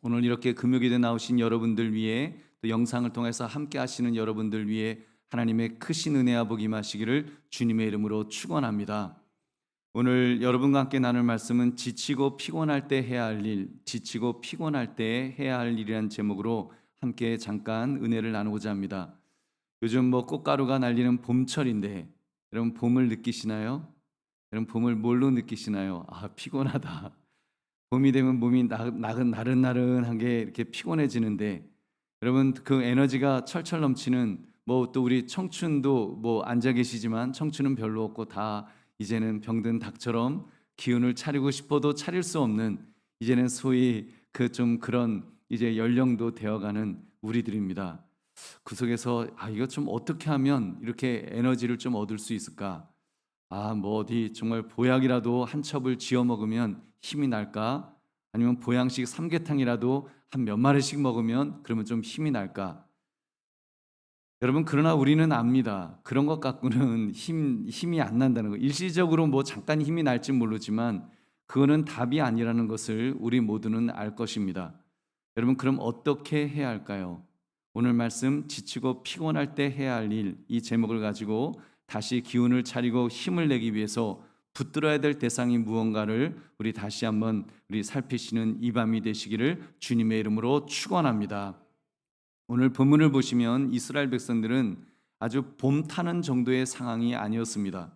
오늘 이렇게 금요일에 나오신 여러분들 위해 또 영상을 통해서 함께 하시는 여러분들 위해 하나님의 크신 은혜와 복이 임하시기를 주님의 이름으로 축원합니다. 오늘 여러분과 함께 나눌 말씀은 지치고 피곤할 때 해야 할 일, 지치고 피곤할 때 해야 할 일이라는 제목으로 함께 잠깐 은혜를 나누고자 합니다. 요즘 꽃가루가 날리는 봄철인데 여러분 봄을 느끼시나요? 여러분 봄을 뭘로 느끼시나요? 피곤하다. 봄이 되면 몸이 나른나른한 게 이렇게 피곤해지는데 여러분 그 에너지가 철철 넘치는 또 우리 청춘도 앉아 계시지만 청춘은 별로 없고 다 이제는 병든 닭처럼 기운을 차리고 싶어도 차릴 수 없는 이제는 소위 그런 이제 연령도 되어가는 우리들입니다. 그 속에서 이거 좀 어떻게 하면 이렇게 에너지를 좀 얻을 수 있을까? 어디 정말 보약이라도 한 첩을 쥐어 먹으면 힘이 날까? 아니면 보양식 삼계탕이라도 한 몇 마리씩 먹으면 그러면 좀 힘이 날까? 여러분 그러나 우리는 압니다. 그런 것 갖고는 힘이 안 난다는 거. 일시적으로 잠깐 힘이 날지 모르지만 그거는 답이 아니라는 것을 우리 모두는 알 것입니다. 여러분 그럼 어떻게 해야 할까요? 오늘 말씀 지치고 피곤할 때 해야 할 일, 이 제목을 가지고 다시 기운을 차리고 힘을 내기 위해서 붙들어야 될 대상이 무언가를 우리 다시 한번 살피시는 이 밤이 되시기를 주님의 이름으로 축원합니다. 오늘 본문을 보시면 이스라엘 백성들은 아주 봄 타는 정도의 상황이 아니었습니다.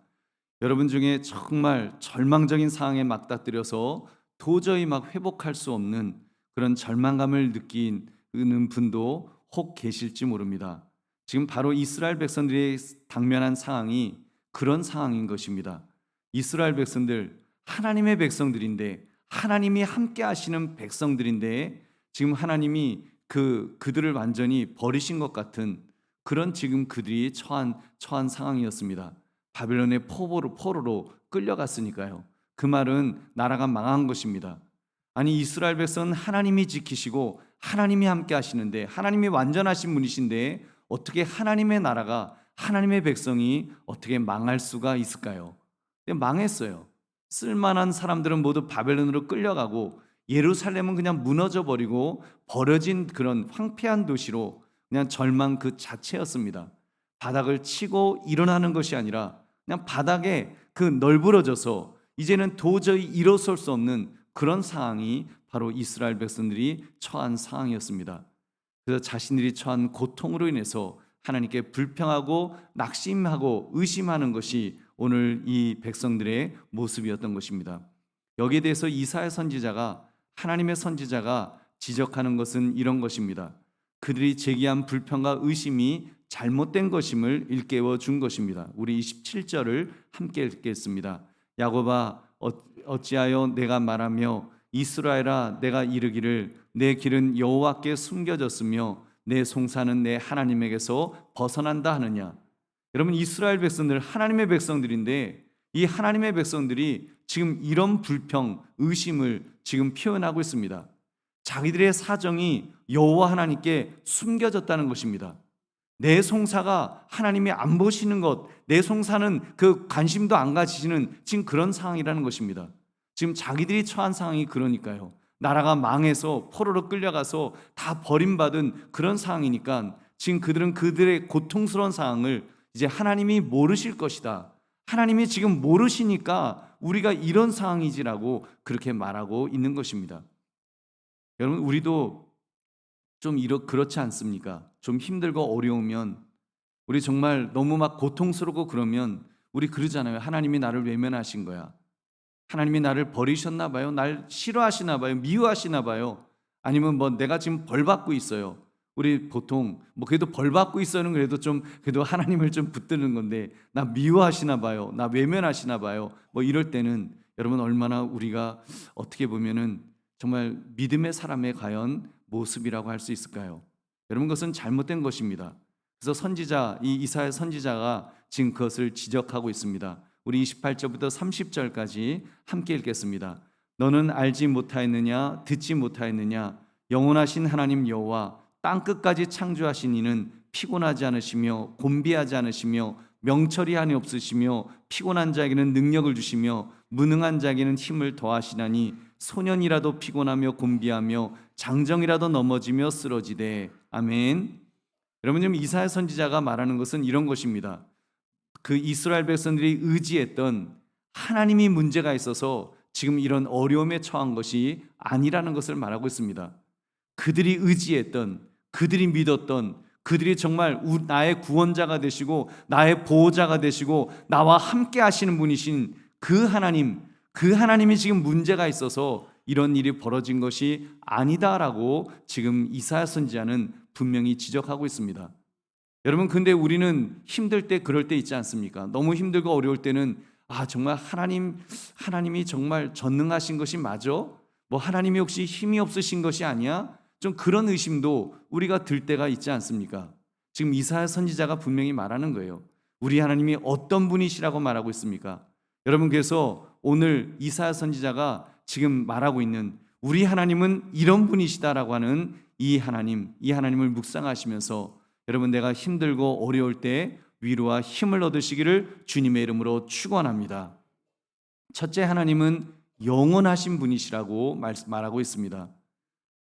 여러분 중에 정말 절망적인 상황에 맞닥뜨려서 도저히 회복할 수 없는 그런 절망감을 느끼는 분도 혹 계실지 모릅니다. 지금 바로 이스라엘 백성들이 당면한 상황이 그런 상황인 것입니다. 이스라엘 백성들 하나님의 백성들인데 하나님이 함께 하시는 백성들인데 지금 하나님이 그들을 완전히 버리신 것 같은 그런 지금 그들이 처한 상황이었습니다. 바벨론의 포로로 끌려갔으니까요. 그 말은 나라가 망한 것입니다. 아니 이스라엘 백성은 하나님이 지키시고 하나님이 함께 하시는데 하나님이 완전하신 분이신데 어떻게 하나님의 나라가 하나님의 백성이 어떻게 망할 수가 있을까요? 망했어요. 쓸만한 사람들은 모두 바벨론으로 끌려가고 예루살렘은 그냥 무너져 버리고 버려진 그런 황폐한 도시로 그냥 절망 그 자체였습니다. 바닥을 치고 일어나는 것이 아니라 그냥 바닥에 널브러져서 이제는 도저히 일어설 수 없는 그런 상황이 바로 이스라엘 백성들이 처한 상황이었습니다. 그래서 자신들이 처한 고통으로 인해서 하나님께 불평하고 낙심하고 의심하는 것이 오늘 이 백성들의 모습이었던 것입니다. 여기에 대해서 이사야 선지자가 하나님의 선지자가 지적하는 것은 이런 것입니다. 그들이 제기한 불평과 의심이 잘못된 것임을 일깨워 준 것입니다. 우리 27절을 함께 읽겠습니다. 야곱아 어찌하여 내가 말하며 이스라엘아 내가 이르기를 내 길은 여호와께 숨겨졌으며 내 송사는 내 하나님에게서 벗어난다 하느냐. 여러분 이스라엘 백성들 하나님의 백성들인데 이 하나님의 백성들이 지금 이런 불평, 의심을 지금 표현하고 있습니다. 자기들의 사정이 여호와 하나님께 숨겨졌다는 것입니다. 내 송사가 하나님이 안 보시는 것, 내 송사는 관심도 안 가지시는 지금 그런 상황이라는 것입니다. 지금 자기들이 처한 상황이 그러니까요. 나라가 망해서 포로로 끌려가서 다 버림받은 그런 상황이니까 지금 그들은 그들의 고통스러운 상황을 이제 하나님이 모르실 것이다. 하나님이 지금 모르시니까 우리가 이런 상황이지라고 그렇게 말하고 있는 것입니다. 여러분 우리도 좀 그렇지 않습니까? 좀 힘들고 어려우면 우리 정말 너무 고통스럽고 그러면 우리 그러잖아요. 하나님이 나를 외면하신 거야. 하나님이 나를 버리셨나 봐요. 날 싫어하시나 봐요. 미워하시나 봐요. 아니면 내가 지금 벌 받고 있어요. 우리 보통 그래도 벌 받고 있어는 그래도 하나님을 좀 붙드는 건데 나 미워하시나 봐요. 나 외면하시나 봐요. 이럴 때는 여러분 얼마나 우리가 어떻게 보면은 정말 믿음의 사람의 과연 모습이라고 할 수 있을까요? 여러분 그것은 잘못된 것입니다. 그래서 이 이사야 선지자가 지금 그것을 지적하고 있습니다. 우리 28절부터 30절까지 함께 읽겠습니다. 너는 알지 못하였느냐 듣지 못하였느냐 영원하신 하나님 여호와 땅끝까지 창조하신 이는 피곤하지 않으시며 곤비하지 않으시며 명철이 한이 없으시며 피곤한 자에게는 능력을 주시며 무능한 자에게는 힘을 더하시나니 소년이라도 피곤하며 곤비하며 장정이라도 넘어지며 쓰러지되. 아멘. 여러분, 지금 이사야 선지자가 말하는 것은 이런 것입니다. 그 이스라엘 백성들이 의지했던 하나님이 문제가 있어서 지금 이런 어려움에 처한 것이 아니라는 것을 말하고 있습니다. 그들이 의지했던, 그들이 믿었던, 그들이 정말 나의 구원자가 되시고 나의 보호자가 되시고 나와 함께 하시는 분이신 그 하나님, 그 하나님이 지금 문제가 있어서 이런 일이 벌어진 것이 아니다라고 지금 이사야 선지자는 분명히 지적하고 있습니다. 여러분, 근데 우리는 힘들 때 그럴 때 있지 않습니까? 너무 힘들고 어려울 때는 정말 하나님이 정말 전능하신 것이 맞아? 뭐 하나님이 혹시 힘이 없으신 것이 아니야? 좀 그런 의심도 우리가 들 때가 있지 않습니까? 지금 이사야 선지자가 분명히 말하는 거예요. 우리 하나님이 어떤 분이시라고 말하고 있습니까? 여러분, 그래서 오늘 이사야 선지자가 지금 말하고 있는 우리 하나님은 이런 분이시다라고 하는 이 하나님을 묵상하시면서 여러분, 내가 힘들고 어려울 때 위로와 힘을 얻으시기를 주님의 이름으로 축원합니다. 첫째, 하나님은 영원하신 분이시라고 말하고 있습니다.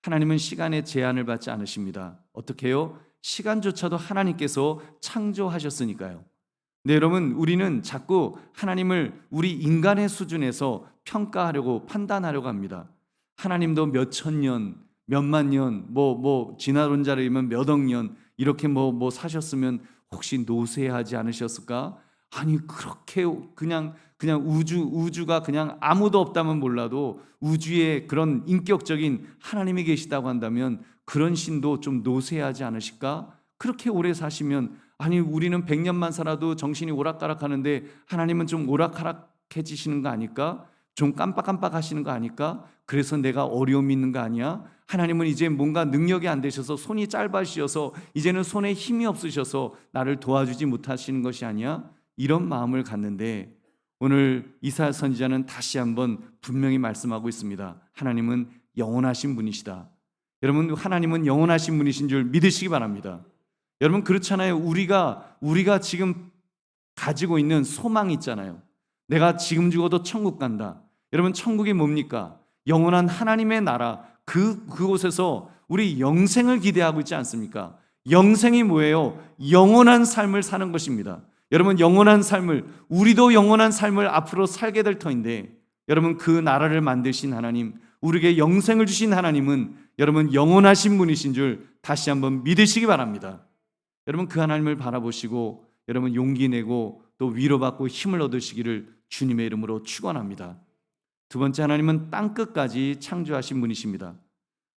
하나님은 시간의 제한을 받지 않으십니다. 어떻게 해요? 시간조차도 하나님께서 창조하셨으니까요. 네, 여러분, 우리는 자꾸 하나님을 우리 인간의 수준에서 평가하려고 판단하려고 합니다. 하나님도 몇천 년, 몇만 년, 진화론자로 이면 몇억 년 이렇게 사셨으면 혹시 노쇠하지 않으셨을까? 아니, 그렇게 그냥 우주가 그냥 아무도 없다면 몰라도 우주에 그런 인격적인 하나님이 계시다고 한다면 그런 신도 좀 노쇠하지 않으실까? 그렇게 오래 사시면, 아니, 우리는 100년만 살아도 정신이 오락가락하는데 하나님은 좀 오락가락해지시는 거 아닐까? 좀 깜빡깜빡 하시는 거 아닐까? 그래서 내가 어려움이 있는 거 아니야? 하나님은 이제 뭔가 능력이 안 되셔서 손이 짧아지셔서 이제는 손에 힘이 없으셔서 나를 도와주지 못하시는 것이 아니야? 이런 마음을 갖는데 오늘 이사야 선지자는 다시 한번 분명히 말씀하고 있습니다. 하나님은 영원하신 분이시다. 여러분, 하나님은 영원하신 분이신 줄 믿으시기 바랍니다. 여러분, 그렇잖아요. 우리가 지금 가지고 있는 소망이 있잖아요. 내가 지금 죽어도 천국 간다. 여러분, 천국이 뭡니까? 영원한 하나님의 나라, 그곳에서 우리 영생을 기대하고 있지 않습니까? 영생이 뭐예요? 영원한 삶을 사는 것입니다. 여러분, 영원한 삶을, 우리도 영원한 삶을 앞으로 살게 될 터인데, 여러분, 그 나라를 만드신 하나님, 우리에게 영생을 주신 하나님은 여러분 영원하신 분이신 줄 다시 한번 믿으시기 바랍니다. 여러분, 그 하나님을 바라보시고 여러분 용기 내고 또 위로받고 힘을 얻으시기를 주님의 이름으로 축원합니다. 두 번째, 하나님은 땅끝까지 창조하신 분이십니다.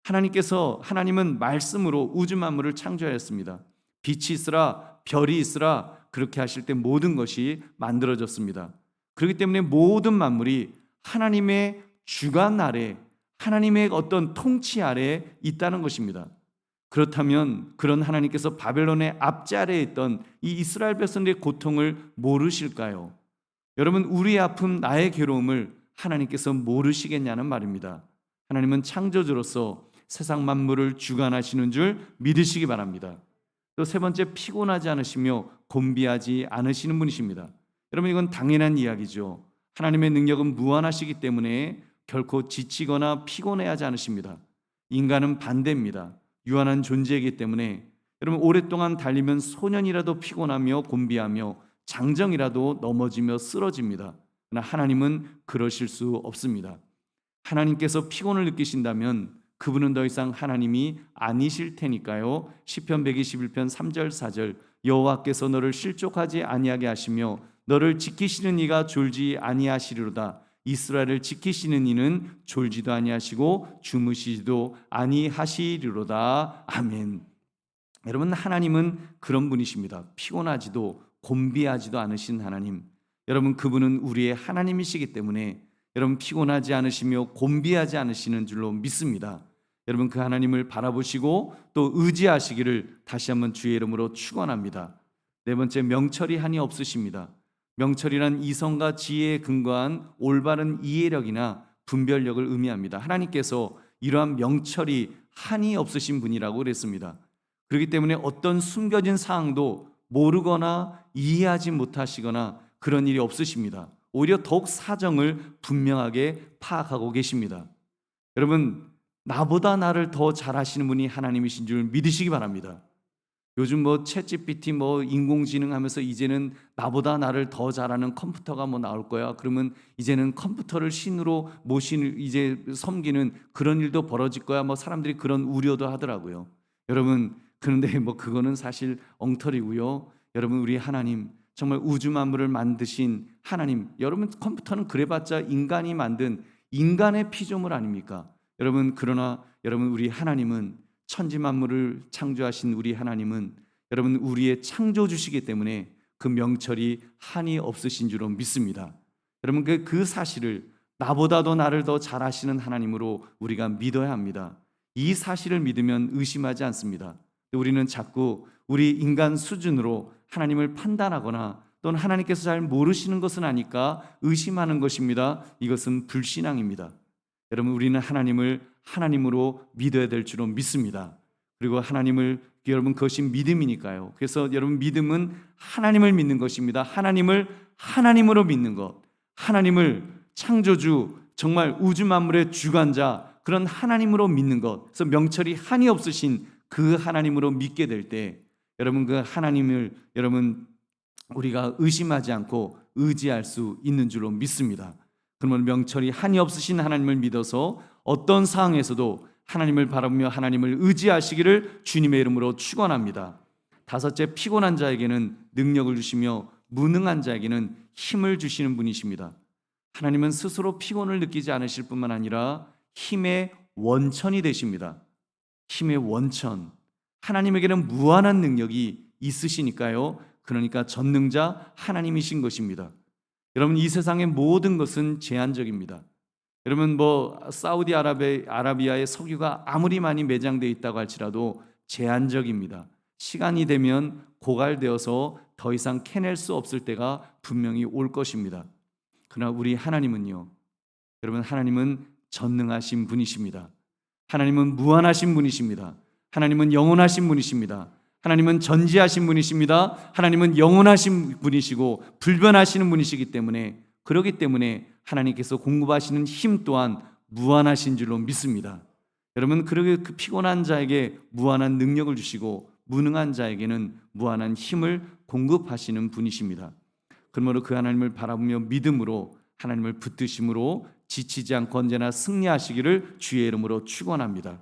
하나님은 말씀으로 우주 만물을 창조하였습니다. 빛이 있으라, 별이 있으라, 그렇게 하실 때 모든 것이 만들어졌습니다. 그렇기 때문에 모든 만물이 하나님의 주관 아래, 하나님의 어떤 통치 아래에 있다는 것입니다. 그렇다면 그런 하나님께서 바벨론의 압제 아래에 있던 이 이스라엘 백성들의 고통을 모르실까요? 여러분, 우리의 아픔, 나의 괴로움을 하나님께서 모르시겠냐는 말입니다. 하나님은 창조주로서 세상 만물을 주관하시는 줄 믿으시기 바랍니다. 또 세 번째, 피곤하지 않으시며 곤비하지 않으시는 분이십니다. 여러분, 이건 당연한 이야기죠. 하나님의 능력은 무한하시기 때문에 결코 지치거나 피곤해하지 않으십니다. 인간은 반대입니다. 유한한 존재이기 때문에 여러분, 오랫동안 달리면 소년이라도 피곤하며 곤비하며 장정이라도 넘어지며 쓰러집니다. 그러나 하나님은 그러실 수 없습니다. 하나님께서 피곤을 느끼신다면 그분은 더 이상 하나님이 아니실 테니까요. 시편 121편 3절 4절, 여호와께서 너를 실족하지 아니하게 하시며 너를 지키시는 이가 졸지 아니하시리로다. 이스라엘을 지키시는 이는 졸지도 아니하시고 주무시지도 아니하시리로다. 아멘. 여러분, 하나님은 그런 분이십니다. 피곤하지도 곤비하지도 않으신 하나님. 여러분, 그분은 우리의 하나님이시기 때문에 여러분 피곤하지 않으시며 곤비하지 않으시는 줄로 믿습니다. 여러분, 그 하나님을 바라보시고 또 의지하시기를 다시 한번 주의 이름으로 축원합니다. 네 번째, 명철이 한이 없으십니다. 명철이란 이성과 지혜에 근거한 올바른 이해력이나 분별력을 의미합니다. 하나님께서 이러한 명철이 한이 없으신 분이라고 그랬습니다. 그렇기 때문에 어떤 숨겨진 사항도 모르거나 이해하지 못하시거나 그런 일이 없으십니다. 오히려 더욱 사정을 분명하게 파악하고 계십니다. 여러분, 나보다 나를 더 잘하시는 분이 하나님이신 줄 믿으시기 바랍니다. 요즘 뭐 챗GPT 뭐 인공지능 하면서 이제는 나보다 나를 더 잘하는 컴퓨터가 뭐 나올 거야. 그러면 이제는 컴퓨터를 신으로 모신 이제 섬기는 그런 일도 벌어질 거야. 뭐 사람들이 그런 우려도 하더라고요. 여러분, 그런데 뭐 그거는 사실 엉터리고요. 여러분, 우리 하나님 정말 우주 만물을 만드신 하나님, 여러분 컴퓨터는 그래봤자 인간이 만든 인간의 피조물 아닙니까? 여러분, 그러나 여러분, 우리 하나님은 천지 만물을 창조하신 우리 하나님은 여러분 우리의 창조주시기 때문에 그 명철이 한이 없으신 줄로 믿습니다. 여러분, 그 사실을 나보다도 나를 더 잘하시는 하나님으로 우리가 믿어야 합니다. 이 사실을 믿으면 의심하지 않습니다. 우리는 자꾸 우리 인간 수준으로 하나님을 판단하거나 또는 하나님께서 잘 모르시는 것은 아니까 의심하는 것입니다. 이것은 불신앙입니다. 여러분, 우리는 하나님을 하나님으로 믿어야 될 줄로 믿습니다. 그리고 하나님을, 여러분, 그것이 믿음이니까요. 그래서 여러분, 믿음은 하나님을 믿는 것입니다. 하나님을 하나님으로 믿는 것, 하나님을 창조주, 정말 우주 만물의 주관자, 그런 하나님으로 믿는 것. 그래서 명철이 한이 없으신 그 하나님으로 믿게 될 때 여러분, 그 하나님을 여러분 우리가 의심하지 않고 의지할 수 있는 줄로 믿습니다. 그러면 명철이 한이 없으신 하나님을 믿어서 어떤 상황에서도 하나님을 바라보며 하나님을 의지하시기를 주님의 이름으로 축원합니다. 다섯째, 피곤한 자에게는 능력을 주시며 무능한 자에게는 힘을 주시는 분이십니다. 하나님은 스스로 피곤을 느끼지 않으실 뿐만 아니라 힘의 원천이 되십니다. 힘의 원천. 하나님에게는 무한한 능력이 있으시니까요. 그러니까 전능자 하나님이신 것입니다. 여러분, 이 세상의 모든 것은 제한적입니다. 여러분, 뭐 사우디아라비아의 석유가 아무리 많이 매장되어 있다고 할지라도 제한적입니다. 시간이 되면 고갈되어서 더 이상 캐낼 수 없을 때가 분명히 올 것입니다. 그러나 우리 하나님은요, 여러분, 하나님은 전능하신 분이십니다. 하나님은 무한하신 분이십니다. 하나님은 영원하신 분이십니다. 하나님은 전지하신 분이십니다. 하나님은 영원하신 분이시고 불변하시는 분이시기 때문에, 그렇기 때문에 하나님께서 공급하시는 힘 또한 무한하신 줄로 믿습니다. 여러분, 그렇게 그 피곤한 자에게 무한한 능력을 주시고 무능한 자에게는 무한한 힘을 공급하시는 분이십니다. 그러므로 그 하나님을 바라보며 믿음으로 하나님을 붙드심으로 지치지 않고 언제나 승리하시기를 주의 이름으로 축원합니다.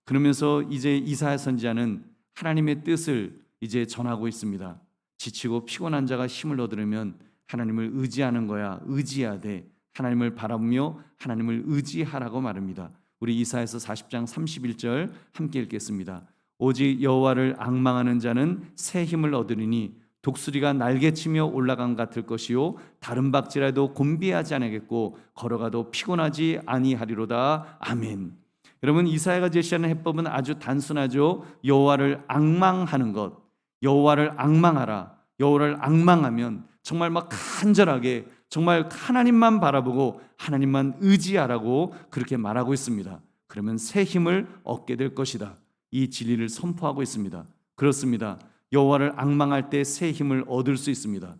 그러면서 이제 이사야 선지자는 하나님의 뜻을 이제 전하고 있습니다. 지치고 피곤한 자가 힘을 얻으려면 하나님을 의지하는 거야. 의지해야 돼. 하나님을 바라보며 하나님을 의지하라고 말합니다. 우리 이사야서 40장 31절 함께 읽겠습니다. 오직 여호와를 앙망하는 자는 새 힘을 얻으리니 독수리가 날개치며 올라간 같을 것이요 다른 박질에도 곤비하지 않겠고 걸어가도 피곤하지 아니하리로다. 아멘. 여러분, 이사야가 제시하는 해법은 아주 단순하죠. 여호와를 앙망하는 것. 여호와를 앙망하라. 여호와를 앙망하면 정말 막 간절하게 정말 하나님만 바라보고 하나님만 의지하라고 그렇게 말하고 있습니다. 그러면 새 힘을 얻게 될 것이다. 이 진리를 선포하고 있습니다. 그렇습니다. 여호와를 앙망할 때 새 힘을 얻을 수 있습니다.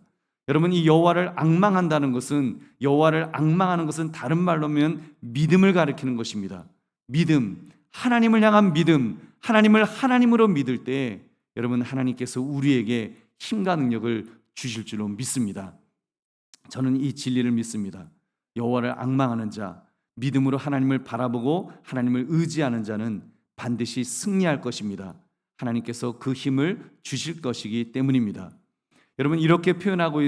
여러분, 이 여호와를 앙망한다는 것은, 여호와를 앙망하는 것은 다른 말로 하면 믿음을 가리키는 것입니다. 믿음, 하나님을 향한 믿음, 하나님을 하나님으로 믿을 때 여러분, 하나님께서 우리에게 힘과 능력을 주실 줄로 믿습니다. 저는 이 진리를 믿습니다. 여호와를 앙망하는 자, 믿음으로 하나님을 바라보고 하나님을 의지하는 자는 반드시 승리할 것입니다. 하나님께서 그 힘을 주실 것이기 때문입니다. 여러분, 이렇게 표현하고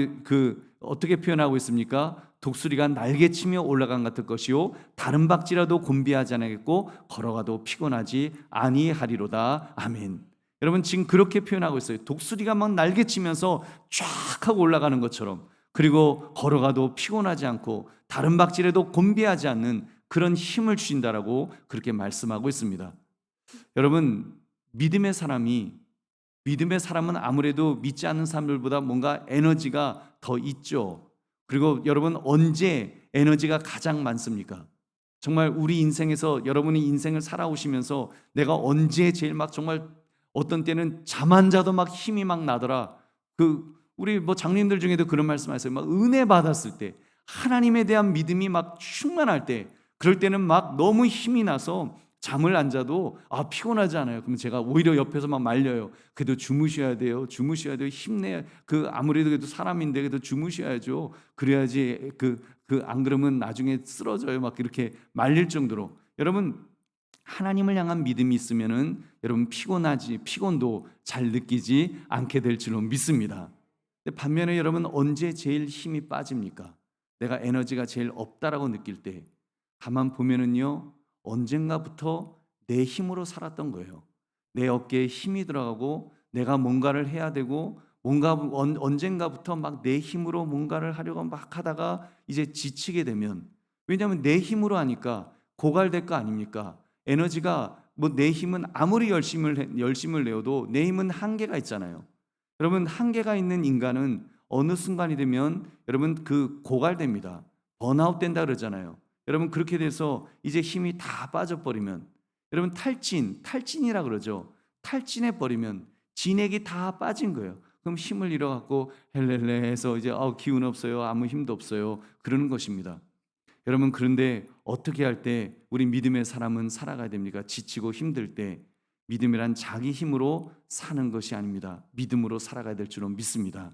어떻게 표현하고 있습니까? 독수리가 날개치며 올라간 같을 것이요 다른 박지라도 곤비하지 않겠고 걸어가도 피곤하지 아니하리로다. 아멘. 여러분, 지금 그렇게 표현하고 있어요. 독수리가 막 날개치면서 쫙 하고 올라가는 것처럼, 그리고 걸어가도 피곤하지 않고 다른 박질에도 곤비하지 않는 그런 힘을 주신다라고 그렇게 말씀하고 있습니다. 여러분, 믿음의 사람은 아무래도 믿지 않는 사람들보다 뭔가 에너지가 더 있죠. 그리고 여러분, 언제 에너지가 가장 많습니까? 정말 우리 인생에서 여러분이 인생을 살아오시면서 내가 언제 제일 막 정말 어떤 때는 잠 안 자도 막 힘이 막 나더라. 우리 뭐 장님들 중에도 그런 말씀하세요. 막 은혜 받았을 때, 하나님에 대한 믿음이 막 충만할 때, 그럴 때는 막 너무 힘이 나서 잠을 안 자도 피곤하지 않아요. 그럼 제가 오히려 옆에서 막 말려요. 그래도 주무셔야 돼요. 주무셔야 돼요. 힘내야 아무래도 그래도 사람인데 그래도 주무셔야죠. 그래야지 안 그러면 나중에 쓰러져요. 막 이렇게 말릴 정도로. 여러분, 하나님을 향한 믿음이 있으면은 여러분 피곤도 잘 느끼지 않게 될 줄로 믿습니다. 근데 반면에 여러분, 언제 제일 힘이 빠집니까? 내가 에너지가 제일 없다라고 느낄 때 가만 보면은요, 언젠가부터 내 힘으로 살았던 거예요. 내 어깨에 힘이 들어가고 내가 뭔가를 해야 되고 언젠가부터 막 내 힘으로 뭔가를 하려고 막 하다가 이제 지치게 되면, 왜냐하면 내 힘으로 하니까 고갈될 거 아닙니까? 에너지가 내 힘은 아무리 열심을 내어도 내 힘은 한계가 있잖아요. 여러분, 한계가 있는 인간은 어느 순간이 되면 여러분 고갈됩니다. 번아웃 된다 그러잖아요. 여러분, 그렇게 돼서 이제 힘이 다 빠져버리면, 여러분 탈진이라 그러죠. 탈진해 버리면 진액이 다 빠진 거예요. 그럼 힘을 잃어갖고 헬렐레 해서 이제 기운 없어요, 아무 힘도 없어요, 그러는 것입니다. 여러분, 그런데 어떻게 할 때 우리 믿음의 사람은 살아가야 됩니까? 지치고 힘들 때 믿음이란 자기 힘으로 사는 것이 아닙니다. 믿음으로 살아가야 될 줄로 믿습니다.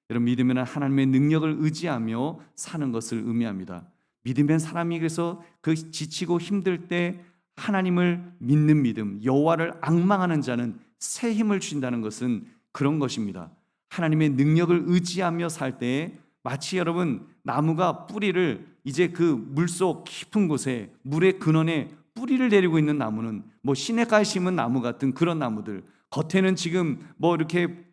여러분, 믿음이란 하나님의 능력을 의지하며 사는 것을 의미합니다. 믿음의 사람이 그래서 지치고 힘들 때 하나님을 믿는 믿음, 여호와를 앙망하는 자는 새 힘을 주신다는 것은 그런 것입니다. 하나님의 능력을 의지하며 살 때 마치 여러분, 나무가 뿌리를 이제 물속 깊은 곳에 물의 근원에 뿌리를 내리고 있는 나무는 시냇가에 심은 나무 같은 그런 나무들, 겉에는 지금 이렇게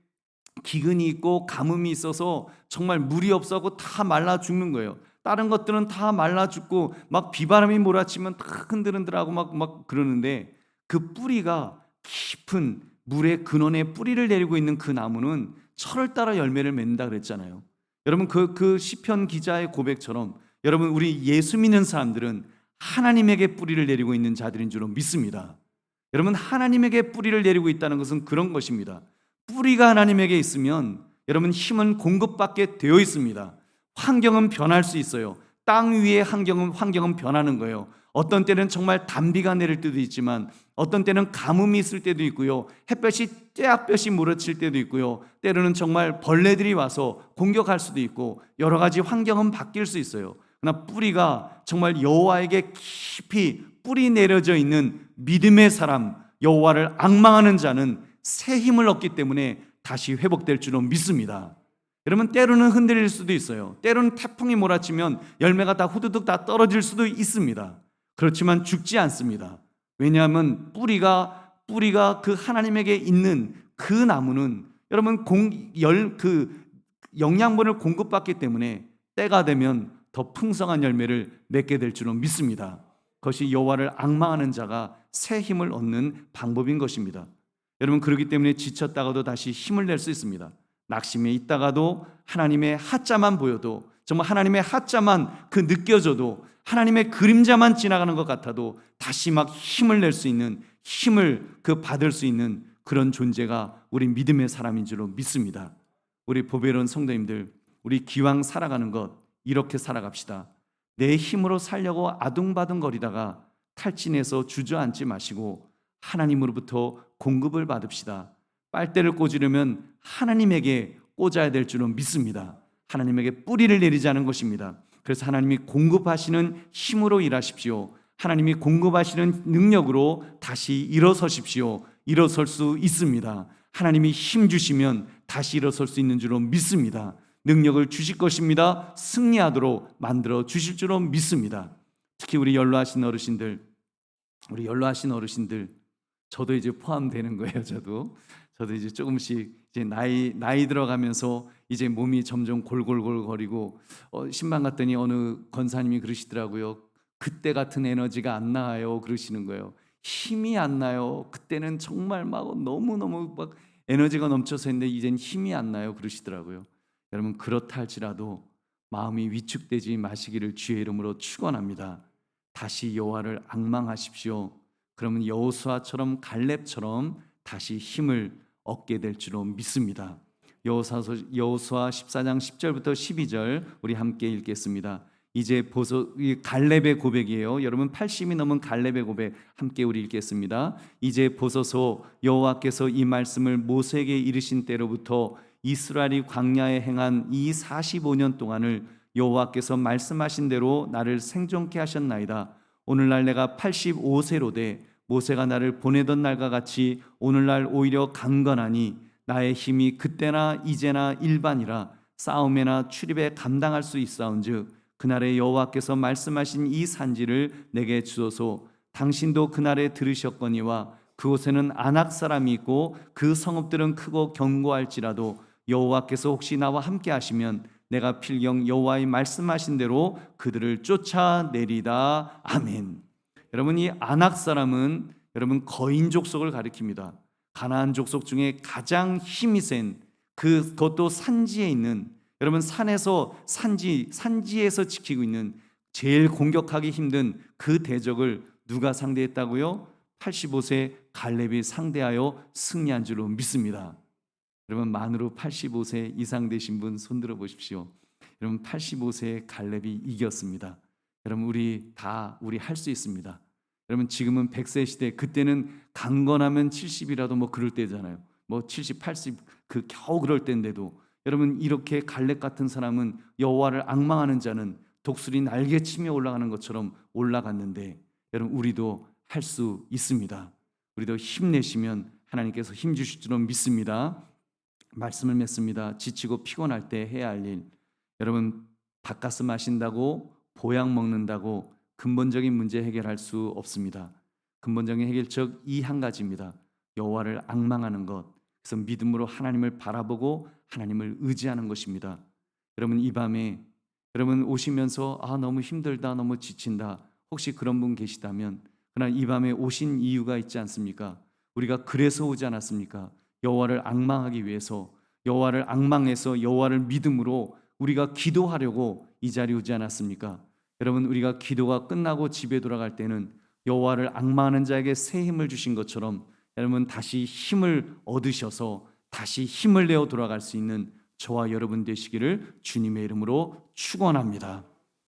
기근이 있고 가뭄이 있어서 정말 물이 없어서 다 말라 죽는 거예요. 다른 것들은 다 말라 죽고 막 비바람이 몰아치면 다 흔들흔들하고 막 그러는데, 그 뿌리가 깊은 물의 근원에 뿌리를 내리고 있는 그 나무는 철을 따라 열매를 맺는다 그랬잖아요. 여러분, 그 시편 기자의 고백처럼 여러분, 우리 예수 믿는 사람들은 하나님에게 뿌리를 내리고 있는 자들인 줄로 믿습니다. 여러분, 하나님에게 뿌리를 내리고 있다는 것은 그런 것입니다. 뿌리가 하나님에게 있으면 여러분, 힘은 공급받게 되어 있습니다. 환경은 변할 수 있어요. 땅 위의 환경은 변하는 거예요. 어떤 때는 정말 단비가 내릴 때도 있지만, 어떤 때는 가뭄이 있을 때도 있고요, 햇볕이 떼약볕이 몰아칠 때도 있고요, 때로는 정말 벌레들이 와서 공격할 수도 있고, 여러 가지 환경은 바뀔 수 있어요. 그러나 뿌리가 정말 여호와에게 깊이 뿌리 내려져 있는 믿음의 사람, 여호와를 앙망하는 자는 새 힘을 얻기 때문에 다시 회복될 줄로 믿습니다. 여러분, 때로는 흔들릴 수도 있어요. 때로는 태풍이 몰아치면 열매가 다 후두둑 다 떨어질 수도 있습니다. 그렇지만 죽지 않습니다. 왜냐하면 뿌리가 그 하나님에게 있는 그 나무는 여러분 영양분을 공급받기 때문에 때가 되면 더 풍성한 열매를 맺게 될 줄로 믿습니다. 그것이 여호와를 앙망하는 자가 새 힘을 얻는 방법인 것입니다. 여러분, 그렇기 때문에 지쳤다가도 다시 힘을 낼 수 있습니다. 낙심에 있다가도 하나님의 하자만 보여도, 정말 하나님의 하자만 느껴져도, 하나님의 그림자만 지나가는 것 같아도 다시 막 힘을 낼 수 있는, 힘을 받을 수 있는 그런 존재가 우리 믿음의 사람인 줄로 믿습니다. 우리 보배로운 성도님들, 우리 기왕 살아가는 것 이렇게 살아갑시다. 내 힘으로 살려고 아둥바둥거리다가 탈진해서 주저앉지 마시고 하나님으로부터 공급을 받읍시다. 빨대를 꽂으려면 하나님에게 꽂아야 될 줄은 믿습니다. 하나님에게 뿌리를 내리자는 것입니다. 그래서 하나님이 공급하시는 힘으로 일하십시오. 하나님이 공급하시는 능력으로 다시 일어서십시오. 일어설 수 있습니다. 하나님이 힘 주시면 다시 일어설 수 있는 줄로 믿습니다. 능력을 주실 것입니다. 승리하도록 만들어 주실 줄로 믿습니다. 특히 우리 연로하신 어르신들, 저도 이제 포함되는 거예요. 저도 이제 조금씩 이제 나이 들어가면서 이제 몸이 점점 골골골거리고, 신방 갔더니 어느 권사님이 그러시더라고요. 그때 같은 에너지가 안 나요, 그러시는 거예요. 힘이 안 나요. 그때는 정말 막 너무너무 막 에너지가 넘쳐서 했는데 이젠 힘이 안 나요, 그러시더라고요. 여러분, 그렇다 할지라도 마음이 위축되지 마시기를 주의 이름으로 축원합니다. 다시 여호와를 앙망하십시오. 그러면 여호수아처럼 갈렙처럼 다시 힘을 얻게 될 줄로 믿습니다. 여호수아 14장 10절부터 12절 우리 함께 읽겠습니다. 이제 보소 이 갈렙의 고백이에요. 여러분 80이 넘은 갈렙의 고백 함께 우리 읽겠습니다. 이제 보소서 여호와께서 이 말씀을 모세에게 이르신 때로부터 이스라엘이 광야에 행한 이 45년 동안을 여호와께서 말씀하신 대로 나를 생존케 하셨나이다. 오늘날 내가 85세로 돼 모세가 나를 보내던 날과 같이 오늘날 오히려 강건하니 나의 힘이 그때나 이제나 일반이라 싸움에나 출입에 감당할 수 있사온즉 그날에 여호와께서 말씀하신 이 산지를 내게 주소서. 당신도 그날에 들으셨거니와 그곳에는 아낙 사람이 있고 그 성읍들은 크고 견고할지라도 여호와께서 혹시 나와 함께 하시면 내가 필경 여호와의 말씀하신 대로 그들을 쫓아내리다. 아멘. 여러분, 이 아낙 사람은 여러분 거인 족속을 가리킵니다. 가나안 족속 중에 가장 힘이 센 그것도 산지에 있는, 여러분 산에서 산지에서 지키고 있는 제일 공격하기 힘든 그 대적을 누가 상대했다고요? 85세 갈렙이 상대하여 승리한 줄로 믿습니다. 여러분 만으로 85세 이상 되신 분 손들어 보십시오. 여러분 85세 갈렙이 이겼습니다. 여러분 우리 할 수 있습니다. 여러분 지금은 100세 시대, 그때는 강건하면 70이라도 뭐 그럴 때잖아요. 뭐 70, 80 그 겨우 그럴 때인데도 여러분 이렇게 갈렙 같은 사람은 여호와를 앙망하는 자는 독수리 날개치며 올라가는 것처럼 올라갔는데 여러분 우리도 할 수 있습니다. 우리도 힘내시면 하나님께서 힘 주실 줄로 믿습니다. 말씀을 맺습니다. 지치고 피곤할 때 해야 할 일, 여러분 닭가슴 마신다고 보약 먹는다고 근본적인 문제 해결할 수 없습니다. 근본적인 해결책 이 한 가지입니다. 여호와를 앙망하는 것. 그래서 믿음으로 하나님을 바라보고 하나님을 의지하는 것입니다. 여러분 이 밤에 여러분 오시면서 너무 힘들다, 너무 지친다, 혹시 그런 분 계시다면 그러나 이 밤에 오신 이유가 있지 않습니까? 우리가 그래서 오지 않았습니까? 여호와를 앙망하기 위해서, 여호와를 앙망해서 여호와를 믿음으로 우리가 기도하려고 이 자리에 오지 않았습니까? 여러분 우리가 기도가 끝나고 집에 돌아갈 때는 여호와를 앙망하는 자에게 새 힘을 주신 것처럼 여러분 다시 힘을 얻으셔서 다시 힘을 내어 돌아갈 수 있는 저와 여러분 되시기를 주님의 이름으로 축원합니다.